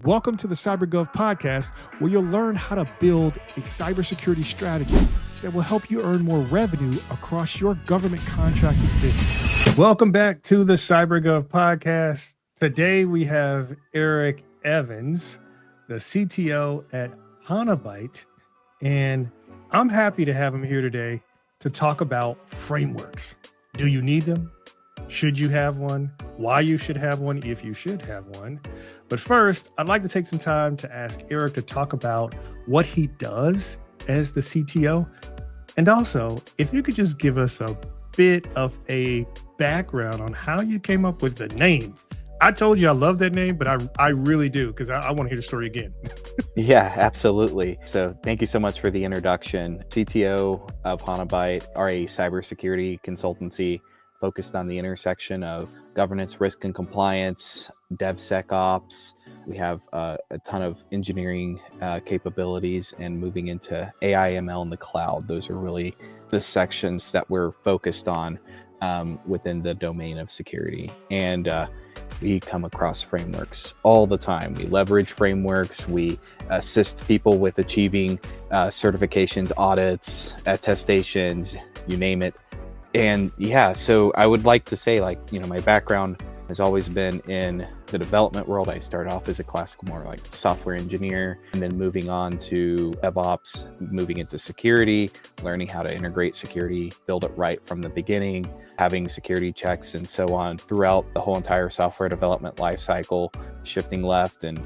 Welcome to the CyberGov Podcast, where you'll learn how to build a cybersecurity strategy that will help you earn more revenue across your government contracting business. Welcome back to the CyberGov Podcast. Today we have Eric Evans, the CTO at Hanabyte, and I'm happy to have him here today to talk about frameworks. Do you need them? Should you have one? Why you should have one if you should have one? But first, I'd like to take some time to ask Eric to talk about what he does as the CTO. And also, if you could just give us a bit of a background on how you came up with the name. I told you I love that name, but I really do, because I want to hear the story again. Yeah, absolutely. So thank you so much for the introduction. CTO of Hanabyte are a cybersecurity consultancy focused on the intersection of governance, risk and compliance, DevSecOps. We have a ton of engineering capabilities, and moving into AI, ML in the cloud. Those are really the sections that we're focused on within the domain of security. And we come across frameworks all the time. We leverage frameworks. We assist people with achieving certifications, audits, attestations, you name it. And yeah, so I would like to say, my background has always been in the development world. I started off as a classical, more like software engineer, and then moving on to DevOps, moving into security, learning how to integrate security, build it right from the beginning, having security checks and so on throughout the whole entire software development lifecycle, shifting left and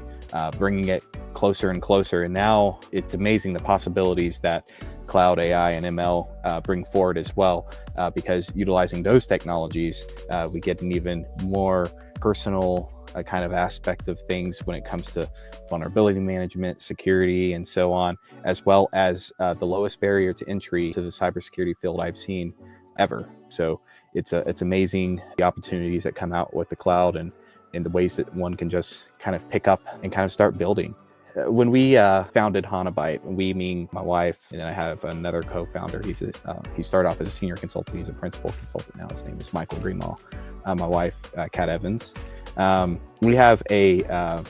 bringing it closer and closer. And now it's amazing the possibilities that cloud, AI, and ML bring forward as well, because utilizing those technologies, we get an even more personal kind of aspect of things when it comes to vulnerability management, security, and so on, as well as the lowest barrier to entry to the cybersecurity field I've seen ever. So it's amazing the opportunities that come out with the cloud and the ways that one can just kind of pick up and kind of start building. When we founded Hanabyte, we mean my wife, and I have another co-founder. He started off as a senior consultant. He's a principal consultant now. His name is Michael Greenlaw. My wife, Kat Evans. We have a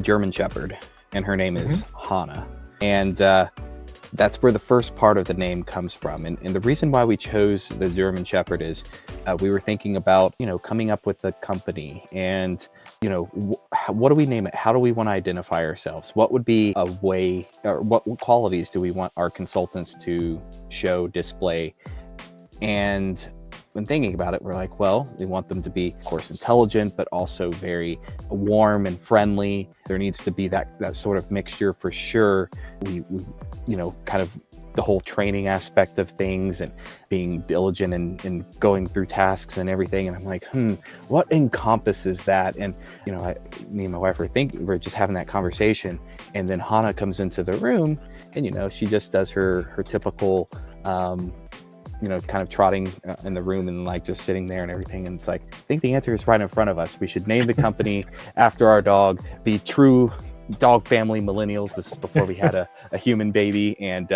German Shepherd, and her name is Hana. And that's where the first part of the name comes from. And the reason why we chose the German Shepherd is we were thinking about, coming up with the company and, what do we name it? How do we want to identify ourselves? What would be a way, or what qualities do we want our consultants to show, display? And when thinking about it, we're like, well, we want them to be, of course, intelligent, but also very warm and friendly. There needs to be that sort of mixture for sure. We kind of the whole training aspect of things and being diligent and going through tasks and everything. And I'm like, what encompasses that? And, me and my wife we're just having that conversation. And then Hana comes into the room and, she just does her typical, kind of trotting in the room and just sitting there and everything. And it's like, I think the answer is right in front of us. We should name the company after our dog, be true dog family millennials. This is before we had a human baby, and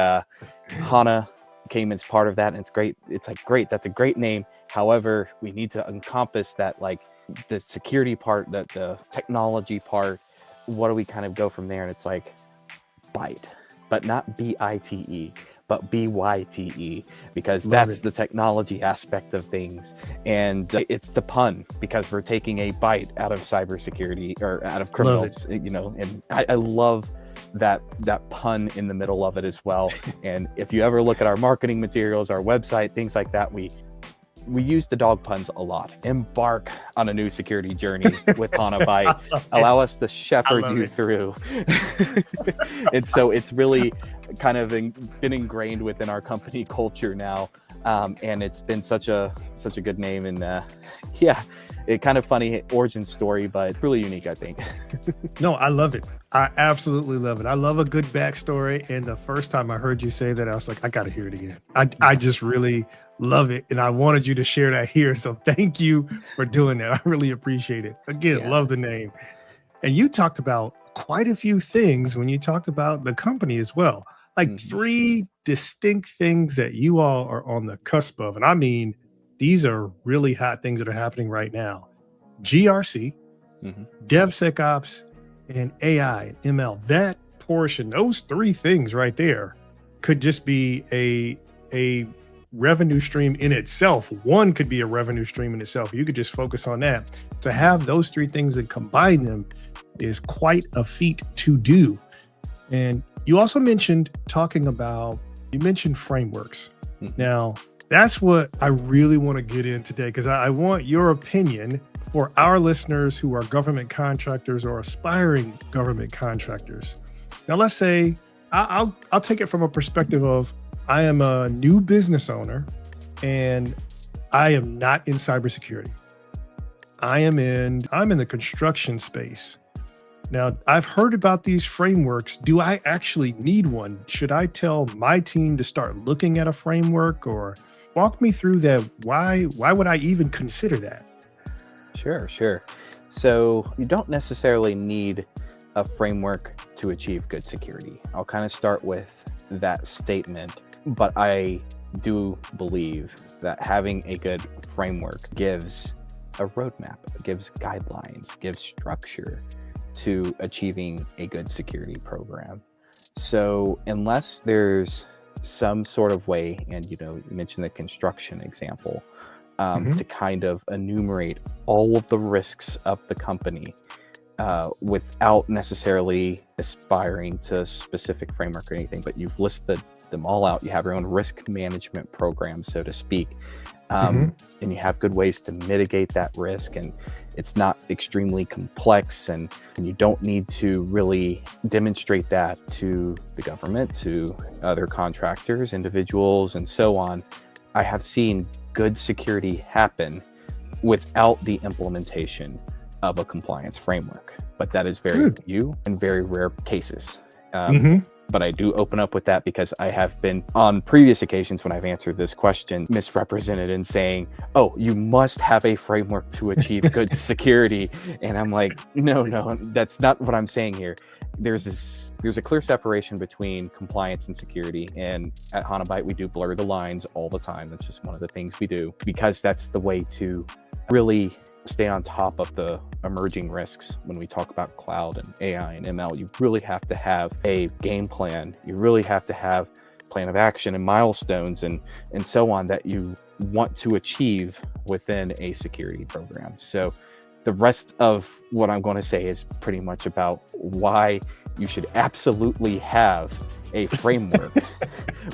Hana came as part of that. And it's great. It's great. That's a great name. However, we need to encompass that, the security part, the technology part. What do we kind of go from there? And it's Byte, but not BITE, but BYTE, because that's the technology aspect of things. And it's the pun, because we're taking a bite out of cybersecurity, or out of criminals, and I love that pun in the middle of it as well. And if you ever look at our marketing materials, our website, things like that, we use the dog puns a lot. Embark on a new security journey with Hanabyte. Allow us to shepherd you through. And so it's really kind of been ingrained within our company culture now. And it's been such a good name. And it kind of funny origin story, but really unique, I think. No, I love it. I absolutely love it. I love a good backstory. And the first time I heard you say that, I was like, I got to hear it again. I just really love it. And I wanted you to share that here. So thank you for doing that. I really appreciate it. Again, love the name. And you talked about quite a few things when you talked about the company as well. Three distinct things that you all are on the cusp of. And I mean, these are really hot things that are happening right now. GRC, DevSecOps, and AI and ML. That portion, those three things right there could just be a revenue stream in itself. One could be a revenue stream in itself. You could just focus on that. To have those three things and combine them is quite a feat to do. And you also mentioned frameworks. Now, that's what I really want to get in today, because I want your opinion for our listeners who are government contractors or aspiring government contractors. Now, let's say I'll take it from a perspective of I am a new business owner and I am not in cybersecurity. I'm in the construction space. Now, I've heard about these frameworks. Do I actually need one? Should I tell my team to start looking at a framework, or walk me through that? Why would I even consider that? Sure. So you don't necessarily need a framework to achieve good security. I'll kind of start with that statement, but I do believe that having a good framework gives a roadmap, gives guidelines, gives structure to achieving a good security program. So unless there's some sort of way, and you mentioned the construction example, to kind of enumerate all of the risks of the company without necessarily aspiring to a specific framework or anything, but you've listed them all out. You have your own risk management program, so to speak, and you have good ways to mitigate that risk, and it's not extremely complex, and you don't need to really demonstrate that to the government, to other contractors, individuals, and so on. I have seen good security happen without the implementation of a compliance framework, but that is very few and very rare cases. But I do open up with that because I have been on previous occasions when I've answered this question misrepresented in saying, oh, you must have a framework to achieve good security. And I'm like, no, that's not what I'm saying here. There's a clear separation between compliance and security. And at Hanabyte, we do blur the lines all the time. That's just one of the things we do, because that's the way to really stay on top of the emerging risks. When we talk about cloud and AI and ML, you really have to have a game plan. You really have to have plan of action and milestones and so on that you want to achieve within a security program. So the rest of what I'm going to say is pretty much about why you should absolutely have a framework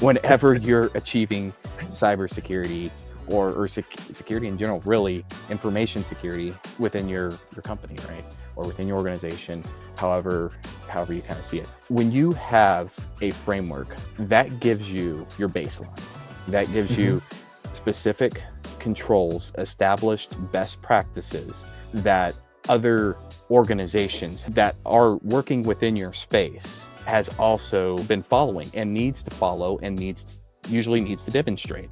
whenever you're achieving cybersecurity or security in general, really information security within your company, right? Or within your organization, however you kind of see it. When you have a framework, that gives you your baseline. That gives you specific controls, established best practices that other organizations that are working within your space has also been following and needs to follow and usually needs to demonstrate.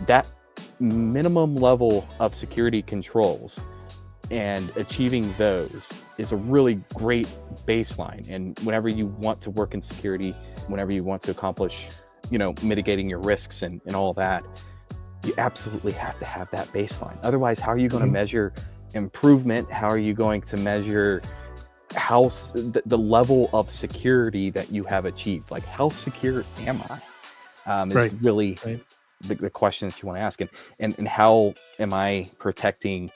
That minimum level of security controls and achieving those is a really great baseline. And whenever you want to work in security, whenever you want to accomplish, mitigating your risks and all that, you absolutely have to have that baseline. Otherwise, how are you going to measure improvement? How are you going to measure how the level of security that you have achieved? Like, how secure am I? Is really the question that you want to ask, and how am I protecting,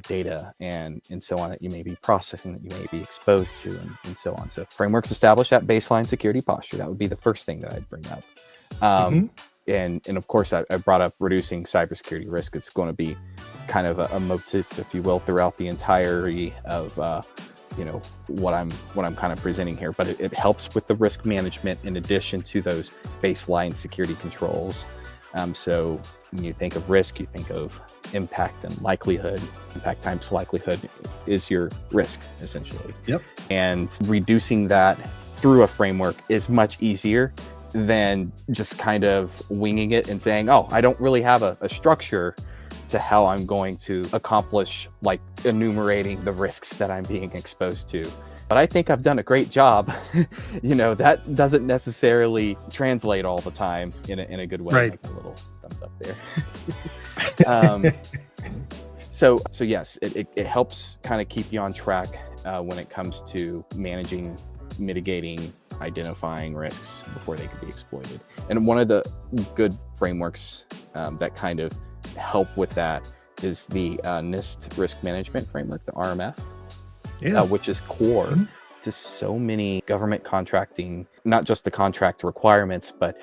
data and so on that you may be processing, that you may be exposed to, and so on. So frameworks establish that baseline security posture. That would be the first thing that I'd bring up. And of course, I brought up reducing cybersecurity risk. It's going to be kind of a motif, if you will, throughout the entirety of what I'm kind of presenting here. But it helps with the risk management in addition to those baseline security controls. So when you think of risk, you think of impact and likelihood. Impact times likelihood is your risk, essentially. Yep. And reducing that through a framework is much easier than just kind of winging it and saying, oh, I don't really have a structure to how I'm going to accomplish, like enumerating the risks that I'm being exposed to. But I think I've done a great job. That doesn't necessarily translate all the time in a good way. Right. Like a little thumbs up there. So yes, it helps kind of keep you on track when it comes to managing, mitigating, identifying risks before they can be exploited. And one of the good frameworks that kind of help with that is the NIST risk management framework, the RMF, which is core to so many government contracting, not just the contract requirements, but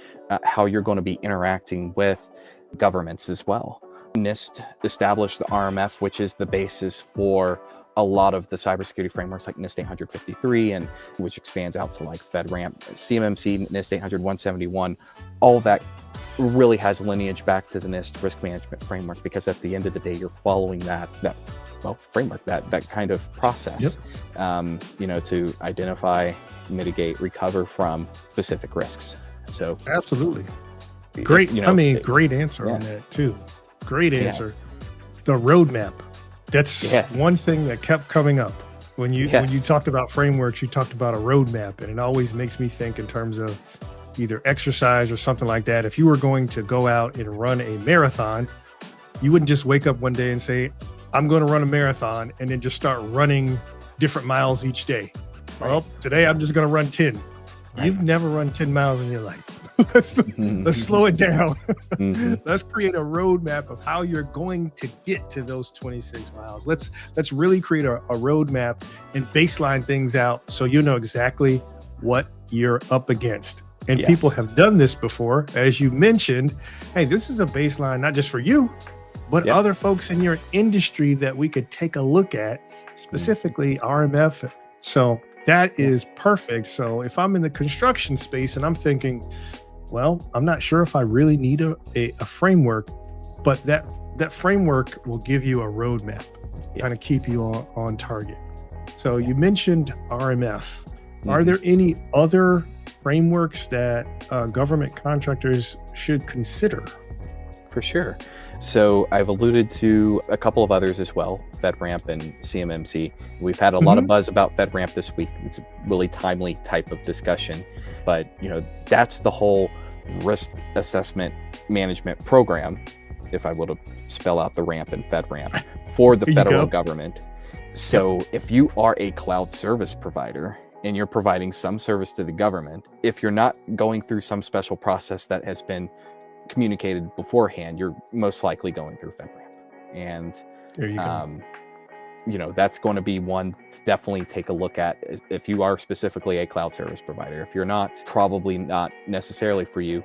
how you're going to be interacting with governments as well. NIST established the RMF, which is the basis for a lot of the cybersecurity frameworks like NIST 853, and which expands out to like FedRAMP, CMMC, NIST 800-171. All that really has lineage back to the NIST risk management framework, because at the end of the day, you're following that framework, that kind of process, to identify, mitigate, recover from specific risks. So absolutely. Great. Great answer on that too. Great answer. The roadmap. That's one thing that kept coming up. When you talked about frameworks, you talked about a roadmap, and it always makes me think in terms of either exercise or something like that. If you were going to go out and run a marathon, you wouldn't just wake up one day and say, I'm going to run a marathon, and then just start running different miles each day. Right. Well, today I'm just going to run 10. Right. You've never run 10 miles in your life. Let's slow it down. Let's create a roadmap of how you're going to get to those 26 miles. Let's really create a roadmap and baseline things out so you know exactly what you're up against. And people have done this before. As you mentioned, hey, this is a baseline, not just for you, but other folks in your industry that we could take a look at, specifically RMF. So that is perfect. So if I'm in the construction space and I'm thinking, well, I'm not sure if I really need a framework, but that framework will give you a roadmap, kind of keep you on target. So you mentioned RMF. Are there any other frameworks that government contractors should consider? For sure. So I've alluded to a couple of others as well, FedRAMP and CMMC. We've had a lot of buzz about FedRAMP this week. It's a really timely type of discussion, but that's the whole risk assessment management program, if I were to spell out the RAMP and FedRAMP for the federal government. So if you are a cloud service provider and you're providing some service to the government, if you're not going through some special process that has been communicated beforehand, you're most likely going through FedRAMP. And there you go. That's going to be one to definitely take a look at if you are specifically a cloud service provider. If you're not, probably not necessarily for you,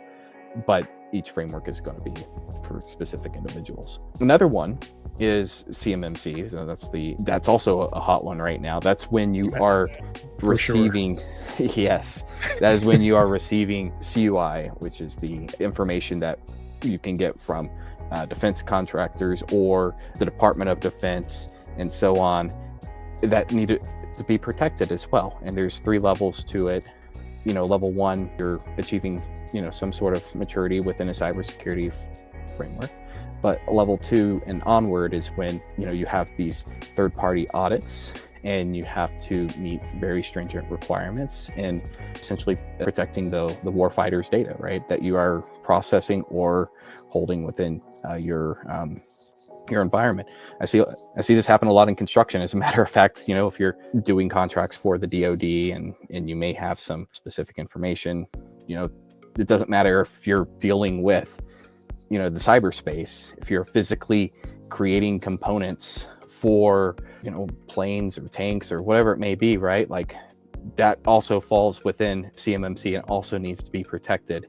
but each framework is going to be for specific individuals. Another one is CMMC. So that's also a hot one right now. That's when you are receiving, that is when you are receiving CUI, which is the information that you can get from defense contractors or the Department of Defense and so on, that need to be protected as well. And there's 3 levels to it. Level 1, you're achieving, some sort of maturity within a cybersecurity framework. But level 2 and onward is when, you have these third-party audits and you have to meet very stringent requirements and essentially protecting the warfighter's data, right? That you are processing or holding within your environment. I see this happen a lot in construction. As a matter of fact, if you're doing contracts for the DoD and you may have some specific information, it doesn't matter if you're dealing with, the cyberspace, if you're physically creating components for, planes or tanks or whatever it may be, right? Like that also falls within CMMC and also needs to be protected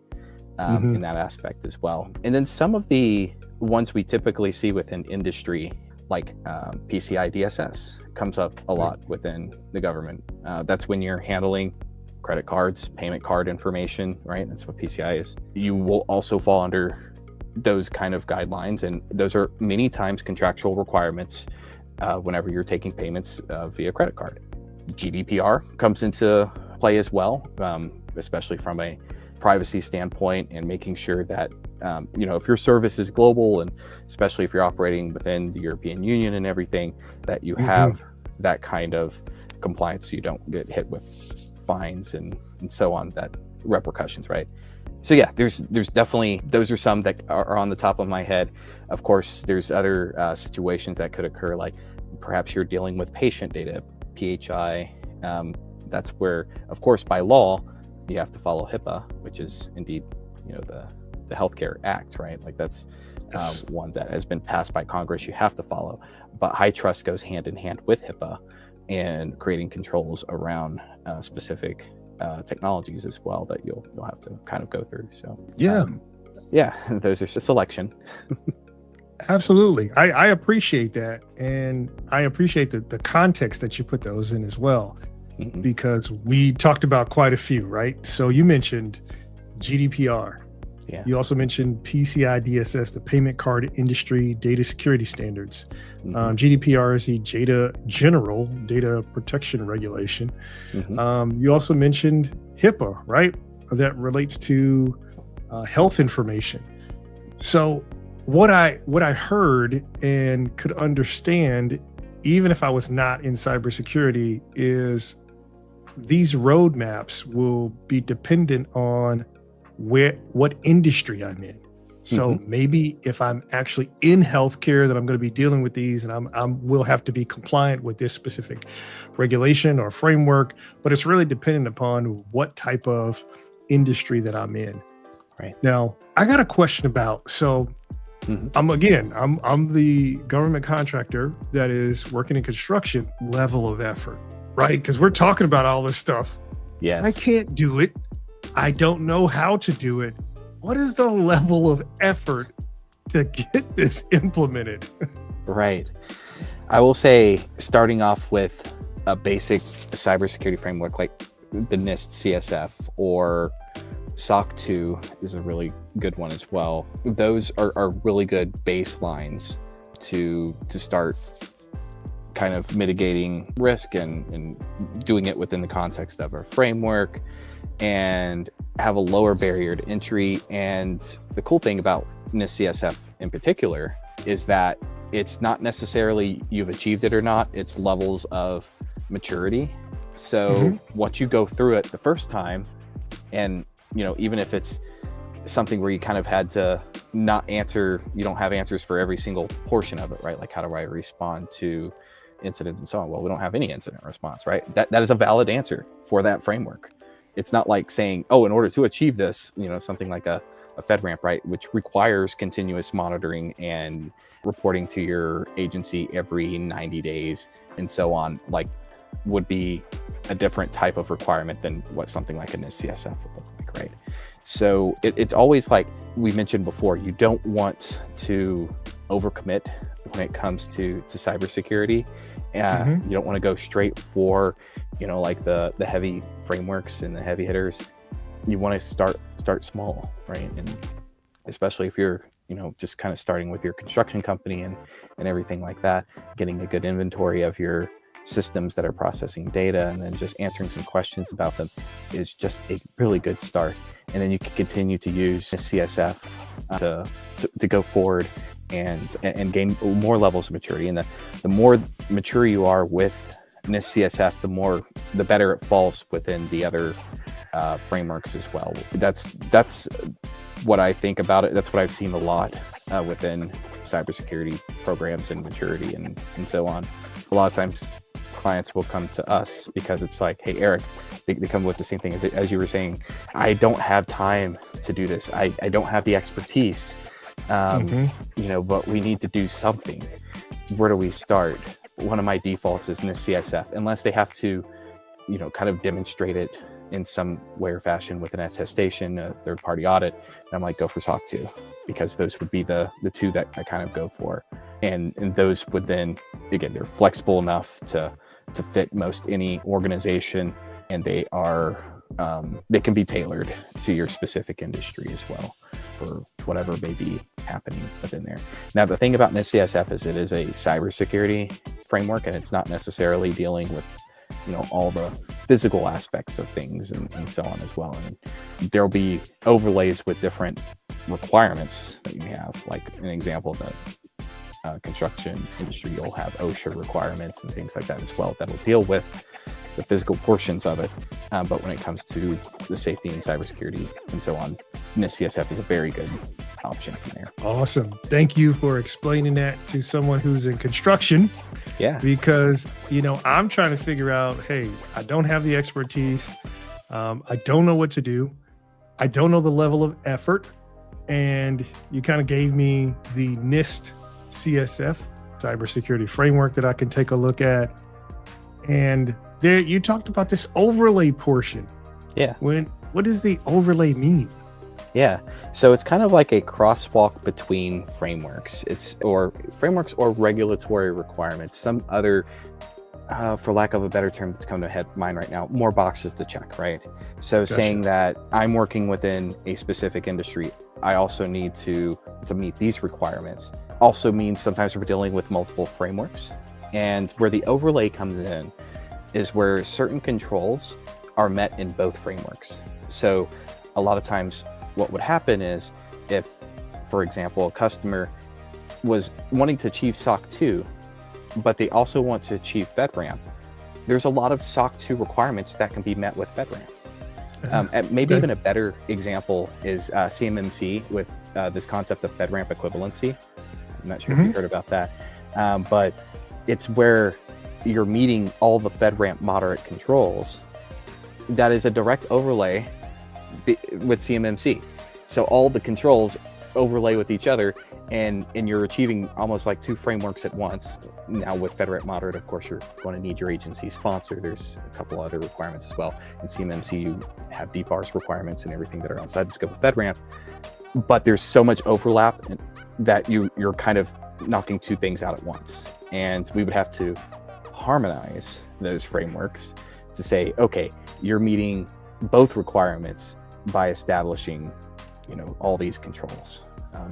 in that aspect as well. And then some of the ones we typically see within industry, like PCI DSS, comes up a lot within the government. That's when you're handling credit cards, payment card information, right? That's what PCI is. You will also fall under those kind of guidelines, and those are many times contractual requirements whenever you're taking payments via credit card. GDPR comes into play as well, especially from a privacy standpoint, and making sure that if your service is global, and especially if you're operating within the European Union and everything, that you have that kind of compliance so you don't get hit with fines and so on, that repercussions, right? So yeah, there's definitely, those are some that are on the top of my head. Of course, there's other situations that could occur, like perhaps you're dealing with patient data, PHI. That's where, of course, by law, you have to follow HIPAA, which is indeed, the Healthcare Act, right? Like that's one that has been passed by Congress. You have to follow, but high trust goes hand in hand with HIPAA and creating controls around specific technologies as well that you'll have to kind of go through. So those are selection. Absolutely. I appreciate that. And I appreciate the context that you put those in as well, because we talked about quite a few, right? So you mentioned GDPR. Yeah. You also mentioned PCI DSS, the Payment Card Industry Data Security Standards. GDPR is the General Data Protection Regulation. You also mentioned HIPAA, right? That relates to health information. So what I heard and could understand, even if I was not in cybersecurity, is these roadmaps will be dependent on what industry I'm in. So maybe if I'm actually in healthcare, that I'm going to be dealing with these, and will have to be compliant with this specific regulation or framework. But it's really dependent upon what type of industry that I'm in. Right. Now, I got a question about, so I'm the government contractor that is working in construction. Level of effort, right? Because we're talking about all this stuff. Yes. I can't do it. I don't know how to do it. What is the level of effort to get this implemented? Right. I will say, starting off with a basic cybersecurity framework like the NIST CSF or SOC 2 is a really good one as well. Those are really good baselines to start kind of mitigating risk and doing it within the context of our framework, and have a lower barrier to entry. And the cool thing about NIST CSF in particular is that it's not necessarily you've achieved it or not, it's levels of maturity. So once you go through it the first time, and even if it's something where you kind of had to not answer, you don't have answers for every single portion of it, right? Like, how do I respond to incidents and so on? Well, we don't have any incident response, right? That is a valid answer for that framework. It's not like saying, oh, in order to achieve this, something like a FedRAMP, right? Which requires continuous monitoring and reporting to your agency every 90 days and so on, like, would be a different type of requirement than what something like a NIST CSF would look like, right? So it's always like we mentioned before, you don't want to overcommit when it comes to cybersecurity. You don't want to go straight for, like the heavy frameworks and the heavy hitters. You want to start small, right? And especially if you're, just kind of starting with your construction company and everything like that, getting a good inventory of your systems that are processing data and then just answering some questions about them is just a really good start. And then you can continue to use CSF to go forward and gain more levels of maturity. And the more mature you are with NIST CSF, the better it falls within the other frameworks as well. That's what I think about it. That's what I've seen a lot within cybersecurity programs and maturity and so on. A lot of times clients will come to us because it's like, hey, Eric, they come with the same thing as you were saying. I don't have time to do this. I don't have the expertise, but we need to do something. Where do we start? One of my defaults is NIST CSF, unless they have to, kind of demonstrate it in some way or fashion with an attestation, a third-party audit. And I'm like, go for SOC 2, because those would be the two that I kind of go for. And those would then, again, they're flexible enough to fit most any organization, and they are they can be tailored to your specific industry as well for whatever may be happening within there. Now, the thing about NIST CSF is it is a cybersecurity framework, and it's not necessarily dealing with all the physical aspects of things and so on as well. And there'll be overlays with different requirements that you have. Like an example, the construction industry, you'll have OSHA requirements and things like that as well that'll deal with the physical portions of it. But when it comes to the safety and cybersecurity and so on, NIST CSF is a very good option from there. Awesome. Thank you for explaining that to someone who's in construction. Yeah. Because, I'm trying to figure out, hey, I don't have the expertise. I don't know what to do. I don't know the level of effort. And you kind of gave me the NIST CSF, cybersecurity framework, that I can take a look at. And there you talked about this overlay portion. Yeah. What does the overlay mean? Yeah. So it's kind of like a crosswalk between frameworks. Frameworks or regulatory requirements. Some other, for lack of a better term that's come to mind right now, more boxes to check, right? So Gotcha. Saying that I'm working within a specific industry, I also need to meet these requirements. Also means sometimes we're dealing with multiple frameworks. And where the overlay comes in is where certain controls are met in both frameworks. So a lot of times what would happen is if, for example, a customer was wanting to achieve SOC 2, but they also want to achieve FedRAMP, there's a lot of SOC 2 requirements that can be met with FedRAMP. Maybe even a better example is CMMC with this concept of FedRAMP equivalency. I'm not sure if you've heard about that, but it's where you're meeting all the FedRAMP moderate controls. That is a direct overlay with CMMC. So all the controls overlay with each other, and you're achieving almost like two frameworks at once. Now with FedRAMP moderate, of course, you're going to need your agency sponsor. There's a couple other requirements as well. In CMMC, you have DFARS requirements and everything that are outside the scope of FedRAMP. But there's so much overlap that you're kind of knocking two things out at once. And we would have to harmonize those frameworks to say, okay, you're meeting both requirements by establishing, all these controls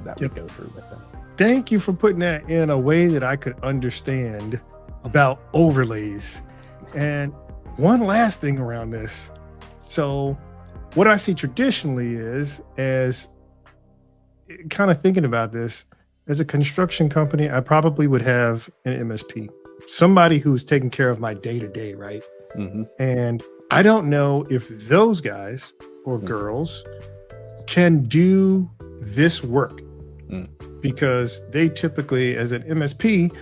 that we go through with them. Thank you for putting that in a way that I could understand about overlays. And one last thing around this. So what I see traditionally is, as kind of thinking about this, as a construction company, I probably would have an MSP, somebody who's taking care of my day-to-day, right? Mm-hmm. And I don't know if those guys or girls can do this work because they typically, as an MSP,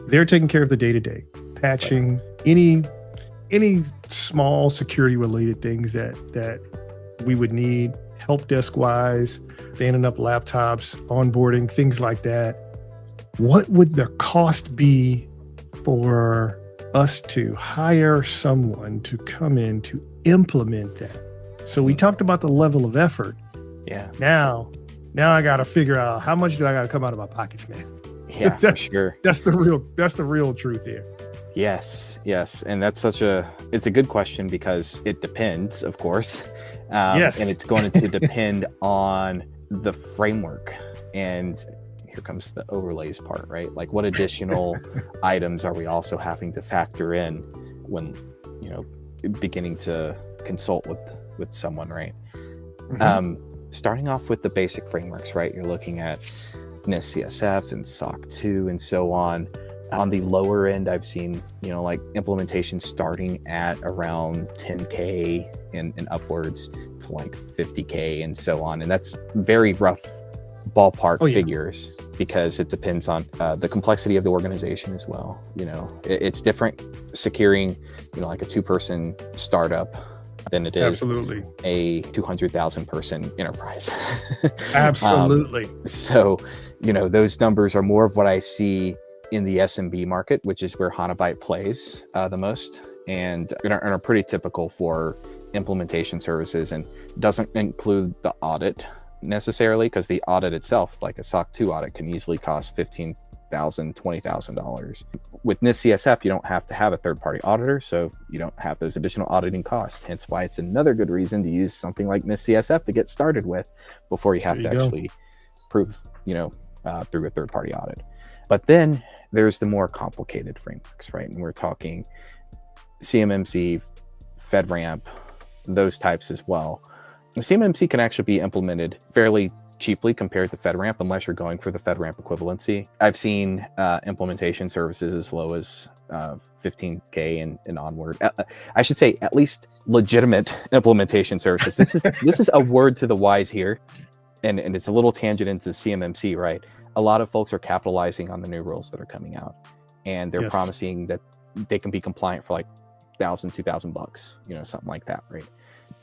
they're taking care of the day-to-day, patching any small security related things that we would need, help desk wise, standing up laptops, onboarding, things like that. What would the cost be for us to hire someone to come in to implement that? So we talked about the level of effort. Yeah. Now I got to figure out how much do I got to come out of my pockets, man. Yeah, for sure. That's the real truth here. Yes. And it's a good question because it depends, of course. Yes. And it's going to depend on the framework. And here comes the overlays part, right? Like what additional items are we also having to factor in when, beginning to consult with someone, right? Starting off with the basic frameworks, right? You're looking at NIST CSF and SOC 2 and so on. On the lower end, I've seen, like implementation starting at around 10K and upwards to like 50K and so on. And that's very rough ballpark figures because it depends on the complexity of the organization as well. It's different securing, like a 2-person startup than it is Absolutely. A 200,000 person enterprise. Absolutely. So, those numbers are more of what I see in the SMB market, which is where Hanabyte plays the most and are pretty typical for implementation services, and doesn't include the audit necessarily, because the audit itself, like a SOC 2 audit, can easily cost $15,000, $20,000. With NIST CSF, you don't have to have a third-party auditor, so you don't have those additional auditing costs. Hence why it's another good reason to use something like NIST CSF to get started with before you have to actually prove, through a third-party audit. But then there's the more complicated frameworks, right? And we're talking CMMC, FedRAMP, those types as well. CMMC can actually be implemented fairly cheaply compared to FedRAMP unless you're going for the FedRAMP equivalency. I've seen implementation services as low as 15K and onward. I should say at least legitimate implementation services. This is a word to the wise here, and it's a little tangent into CMMC, right? A lot of folks are capitalizing on the new rules that are coming out. and they're Yes. promising that they can be compliant for like $1,000, $2,000, something like that, right?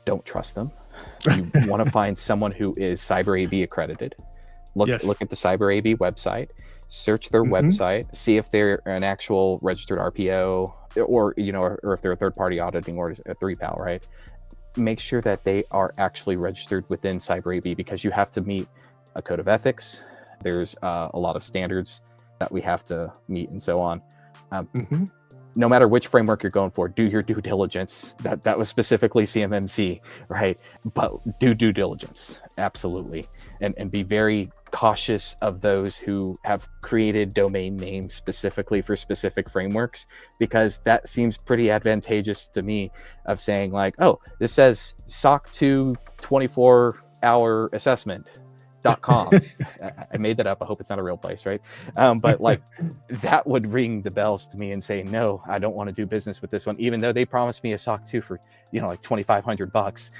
Don't trust them. You want to find someone who is CyberAB accredited. Look at the CyberAB website, search their website, see if they're an actual registered RPO, or if they're a third-party auditing or a 3PAL, right? Make sure that they are actually registered within CyberAB, because you have to meet a code of ethics. There's a lot of standards that we have to meet and so on. No matter which framework you're going for, do your due diligence. That was specifically CMMC, right? But do due diligence, absolutely. And be very cautious of those who have created domain names specifically for specific frameworks, because that seems pretty advantageous to me, of saying like, oh, this says SOC 2 24-hour assessment.com. I made that up. I hope it's not a real place, right? But like, that would ring the bells to me and say, no, I don't want to do business with this one, even though they promised me a SOC 2 for like $2,500.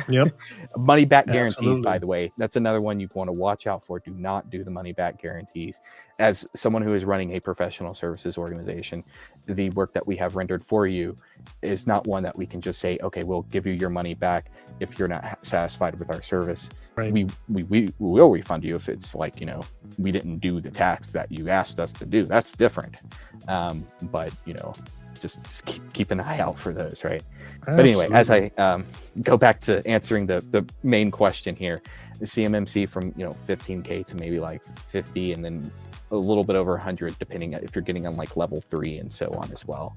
Yep. Money back guarantees, Absolutely. by the way, that's another one you want to watch out for. Do not do the money back guarantees. As someone who is running a professional services organization, the work that we have rendered for you is not one that we can just say, okay, we'll give you your money back if you're not satisfied with our service. Right. We will refund you if it's like, we didn't do the task that you asked us to do. That's different. But just keep an eye out for those, right? Absolutely. But anyway, as I go back to answering the main question here, the CMMC from 15K to maybe like 50, and then a little bit over 100, depending if you're getting on like level 3 and so on as well.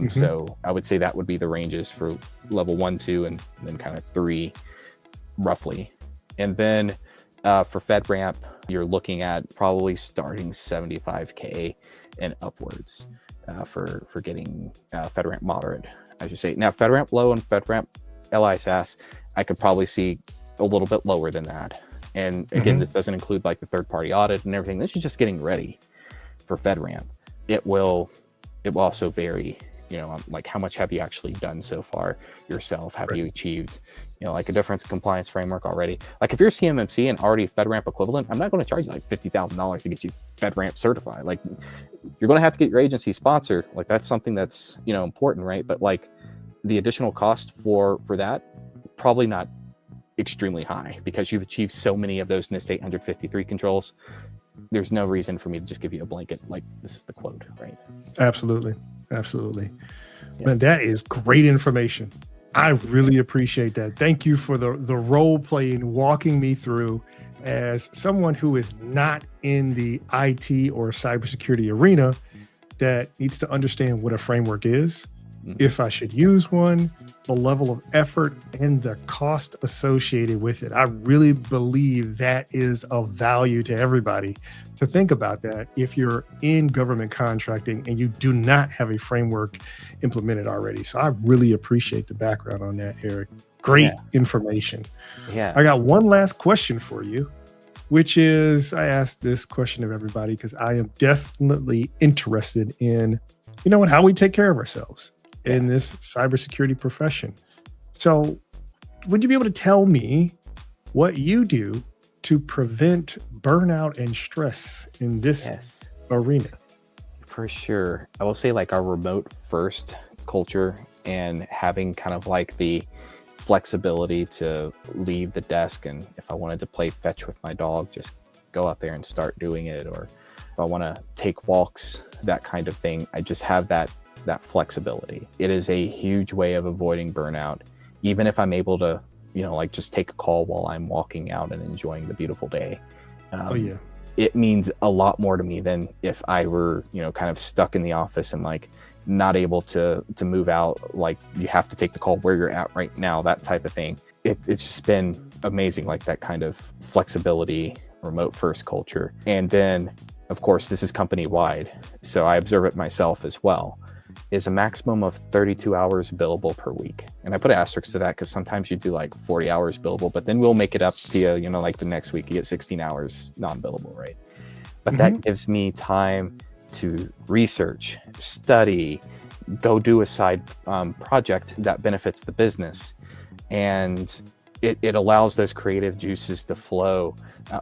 So I would say that would be the ranges for level 1, 2, and then kind of 3, roughly. And then for FedRAMP, you're looking at probably starting 75K and upwards for getting FedRAMP moderate, I should say. Now, FedRAMP low and FedRAMP LISAS, I could probably see a little bit lower than that. And again, this doesn't include like the third-party audit and everything. This is just getting ready for FedRAMP. It will also vary, like how much have you actually done so far yourself? Have you achieved, like a difference in compliance framework already? Like if you're CMMC and already FedRAMP equivalent, I'm not going to charge you like $50,000 to get you FedRAMP certified. Like you're going to have to get your agency sponsored. Like that's something that's, important, right? But like the additional cost for that, probably not extremely high, because you've achieved so many of those NIST 853 controls. There's no reason for me to just give you a blanket, like this is the quote, right? Absolutely. Man, that is great information. I really appreciate that. Thank you for the role playing, walking me through, as someone who is not in the IT or cybersecurity arena, that needs to understand what a framework is, if I should use one, the level of effort and the cost associated with it. I really believe that is of value to everybody to think about that if you're in government contracting and you do not have a framework implemented already. So I really appreciate the background on that, Eric. Great information. Yeah. I got one last question for you, which is, I asked this question of everybody because I am definitely interested in, how we take care of ourselves in this cybersecurity profession. So would you be able to tell me what you do to prevent burnout and stress in this arena? For sure. I will say like our remote first culture and having kind of like the flexibility to leave the desk, and if I wanted to play fetch with my dog, just go out there and start doing it, or if I want to take walks, that kind of thing. I just have that flexibility. It is a huge way of avoiding burnout, even if I'm able to, like just take a call while I'm walking out and enjoying the beautiful day. It means a lot more to me than if I were, kind of stuck in the office and like not able to move out. Like you have to take the call where you're at right now, that type of thing. It's just been amazing, like that kind of flexibility, remote first culture. And then of course, this is company wide, so I observe it myself as well, is a maximum of 32 hours billable per week. And I put an asterisk to that because sometimes you do like 40 hours billable, but then we'll make it up to you, like the next week you get 16 hours non-billable, right? But that gives me time to research, study, go do a side project that benefits the business. And it allows those creative juices to flow.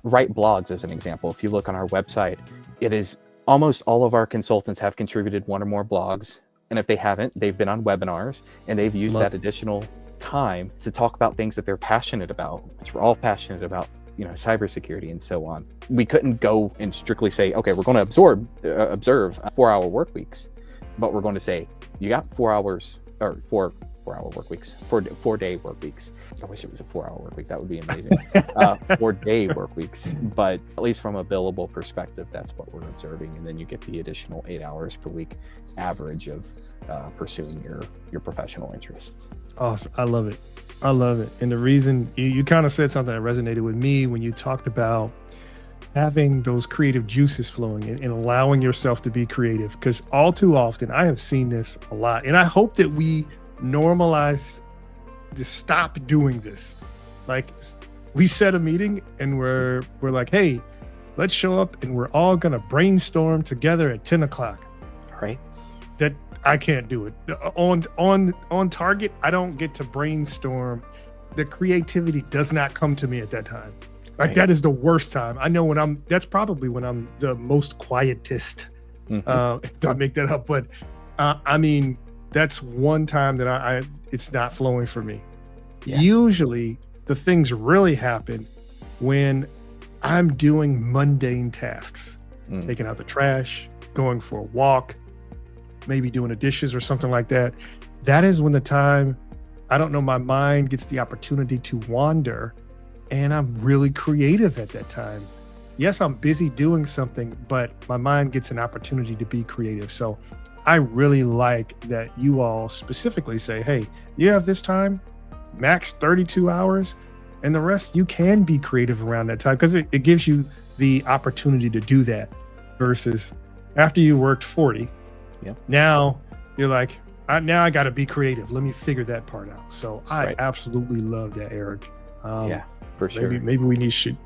Write blogs as an example. If you look on our website, it is almost all of our consultants have contributed one or more blogs. And if they haven't, they've been on webinars and they've used that additional time to talk about things that they're passionate about, which we're all passionate about, cybersecurity and so on. We couldn't go and strictly say, okay, we're going to observe 4-hour work weeks, but we're going to say, you got 4 hours or 4-hour work weeks, 4-day work weeks. I wish it was a 4-hour work week. That would be amazing. 4-day work weeks, but at least from a billable perspective, that's what we're observing. And then you get the additional 8 hours per week average of pursuing your professional interests. Awesome. I love it. And the reason you kind of said something that resonated with me when you talked about having those creative juices flowing and allowing yourself to be creative, because all too often I have seen this a lot, and I hope that we normalize to stop doing this. Like, we set a meeting and we're like, hey, let's show up and we're all gonna brainstorm together at 10 o'clock. Right. That I can't do it. On target, I don't get to brainstorm. The creativity does not come to me at that time. Like, that is the worst time. I know that's probably when I'm the most quietest. If I make that up, but I mean, that's one time that it's not flowing for me. Yeah. Usually the things really happen when I'm doing mundane tasks, taking out the trash, going for a walk, maybe doing the dishes or something like that. That is when the time, I don't know, my mind gets the opportunity to wander, and I'm really creative at that time. Yes, I'm busy doing something, but my mind gets an opportunity to be creative. So I really like that you all specifically say, hey, you have this time, max 32 hours, and the rest you can be creative around that time, because it gives you the opportunity to do that, versus after you worked 40, now you're like, now I got to be creative. Let me figure that part out. So I absolutely love that, Eric. Yeah, for sure. Maybe we should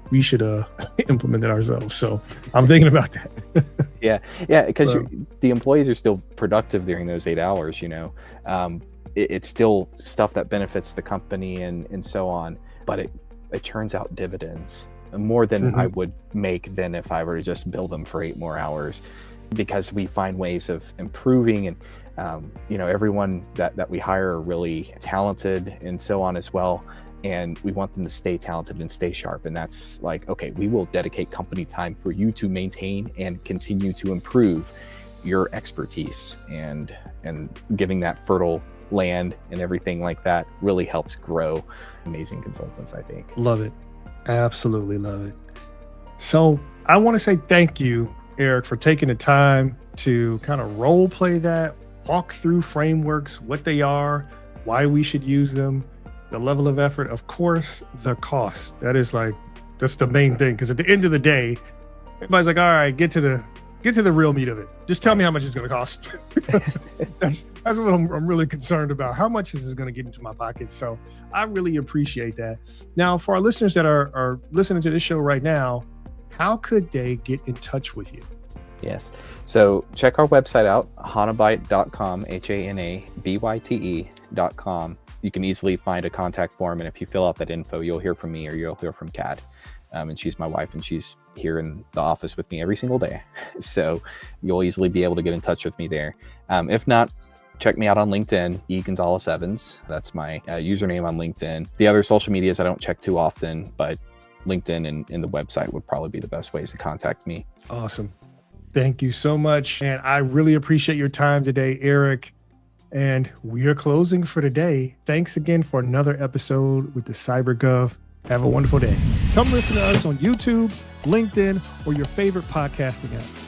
implement it ourselves. So I'm thinking about that. Yeah, because the employees are still productive during those 8 hours. It's still stuff that benefits the company and so on, but it turns out dividends more than I would make than if I were to just bill them for 8 more hours, because we find ways of improving, and everyone that we hire are really talented and so on as well. And we want them to stay talented and stay sharp. And that's like, okay, we will dedicate company time for you to maintain and continue to improve your expertise, and giving that fertile land and everything like that really helps grow amazing consultants, I think. Love it. Absolutely love it. So I want to say thank you, Eric, for taking the time to kind of role play that, walk through frameworks, what they are, why we should use them, the level of effort, of course, the cost. That's the main thing, because at the end of the day, everybody's like, all right, get to the real meat of it. Just tell me how much it's going to cost. that's what I'm really concerned about. How much is this going to get into my pocket? So I really appreciate that. Now, for our listeners that are listening to this show right now, how could they get in touch with you? Yes. So check our website out, hanabyte.com, HANABYTE.com. You can easily find a contact form, and if you fill out that info, you'll hear from me or you'll hear from Kat. And she's my wife, and she's here in the office with me every single day. So you'll easily be able to get in touch with me there. If not, check me out on LinkedIn, E. Gonzalez Evans. That's my username on LinkedIn. The other social medias I don't check too often, but LinkedIn and the website would probably be the best ways to contact me. Awesome. Thank you so much. And I really appreciate your time today, Eric. And we are closing for today. Thanks again for another episode with the CyberGov. Have a wonderful day. Come listen to us on YouTube, LinkedIn, or your favorite podcasting app.